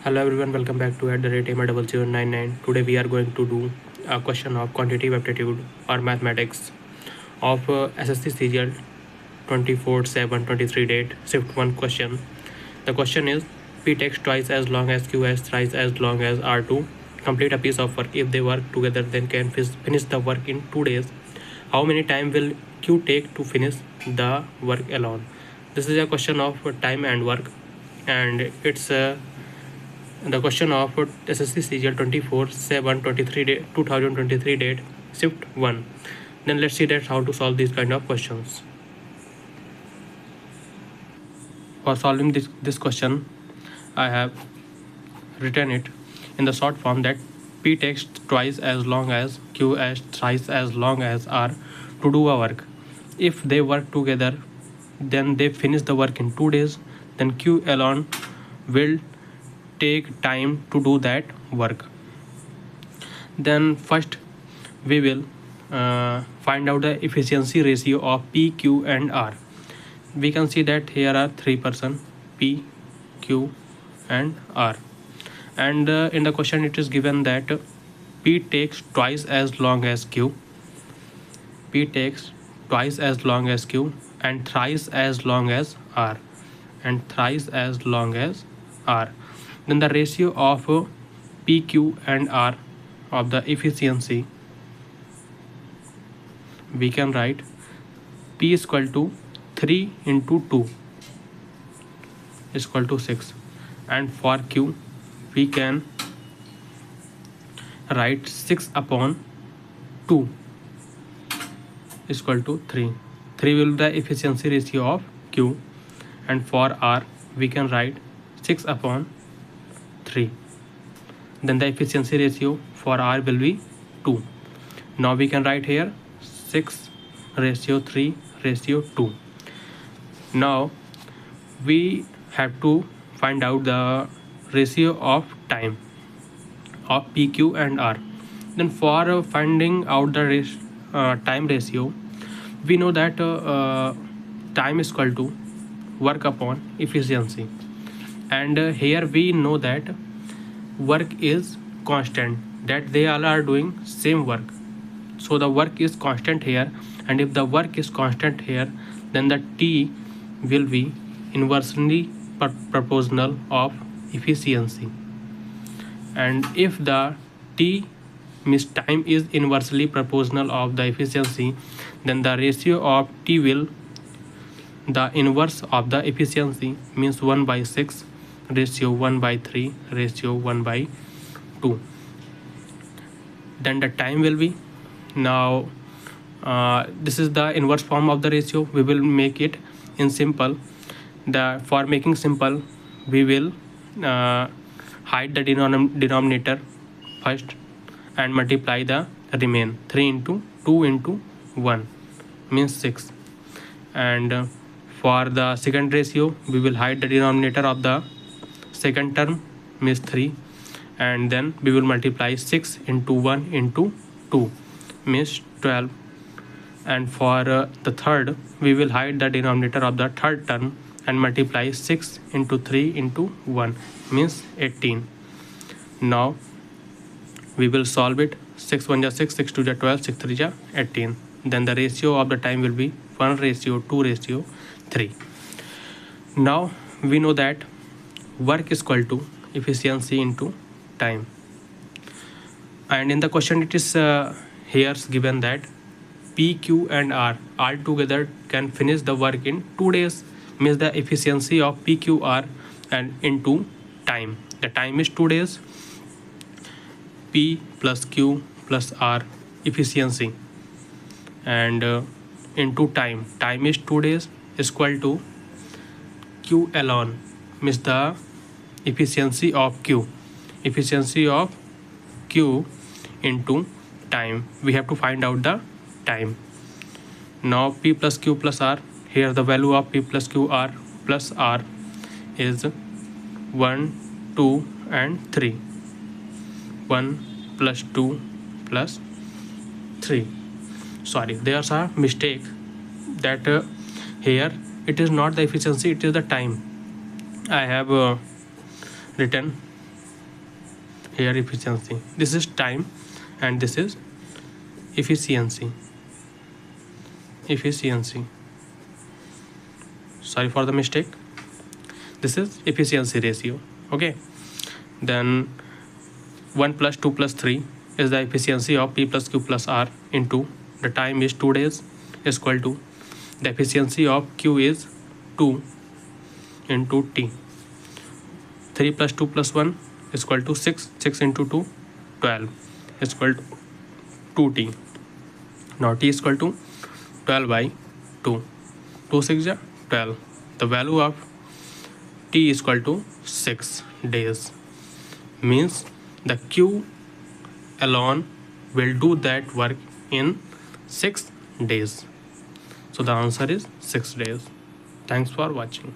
Hello everyone, welcome back to @AMA0099. Today we are going to do a question of quantitative aptitude or mathematics of SSC CGL 24/7/23 date, shift 1 question. The question is P takes twice as long as Q has thrice as long as R2. Complete a piece of work. If they work together, then can finish the work in 2 days. How many time will Q take to finish the work alone? This is a question of time and work, and it's the question of SSC CGL 24/7/23 date, 2023 date, shift 1. Then let's see that how to solve these kind of questions. For solving this question, I have written it in the short form that P takes twice as long as Q as thrice as long as R to do a work. If they work together, then they finish the work in 2 days. Then Q alone will take time to do that work. Then first we will find out the efficiency ratio of P, Q and R. We can see that here are 3 persons, P, Q and R, and in the question it is given that P takes twice as long as Q, P takes twice as long as Q and thrice as long as R, and thrice as long as R. Then the ratio of P, Q and R of the efficiency, we can write P is equal to 3 into 2 is equal to 6, and for Q we can write 6 upon 2 is equal to 3. 3 will be the efficiency ratio of Q, and for R we can write 6 upon 3. Then the efficiency ratio for R will be 2. Now we can write here 6 ratio 3 ratio 2. Now we have to find out the ratio of time of P, Q and R. Then for finding out the time ratio, we know that time is equal to work upon efficiency, and here we know that work is constant, that they all are doing same work, so the work is constant here, and if the work is constant here, then the T will be inversely proportional of efficiency, and if the T means time is inversely proportional of the efficiency, then the ratio of T will the inverse of the efficiency, means 1 by 6 ratio 1 by 3 ratio 1 by 2. Then the time will be, now this is the inverse form of the ratio. We will make it in simple. For making simple, we will hide the denominator first and multiply the remain. 3 into 2 into 1 means 6, and for the second ratio we will hide the denominator of the second term, means 3, and then we will multiply 6 into 1 into 2 means 12, and for the third we will hide the denominator of the third term and multiply 6 into 3 into 1 means 18. Now we will solve it. 6 1 is 6, 6 2 is 12, 6 3 is 18. Then the ratio of the time will be 1 ratio 2 ratio 3. Now we know that work is equal to efficiency into time, and in the question it is here given that P, Q and R all together can finish the work in 2 days, means the efficiency of P, Q, R and into time. The time is 2 days. P plus Q plus R efficiency, and into time, time is 2 days, is equal to Q alone, means the efficiency of Q, efficiency of Q into time. We have to find out the time. Now P plus Q plus R, here the value of P plus Q R plus R is 1 2 and 3. 1 plus 2 plus 3. Sorry, there's a mistake that here it is not the efficiency, it is the time. I have written here efficiency. This is time and this is efficiency. Sorry for the mistake. This is efficiency ratio. Okay, then 1 plus 2 plus 3 is the efficiency of P plus Q plus R into the time is 2 days is equal to the efficiency of Q is 2 into T. 3 plus 2 plus 1 is equal to 6. 6 into 2, 12 is equal to 2T. Now T is equal to 12 by 2. 2 6 ja 12. The value of T is equal to 6 days. Means the Q alone will do that work in 6 days. So the answer is 6 days. Thanks for watching.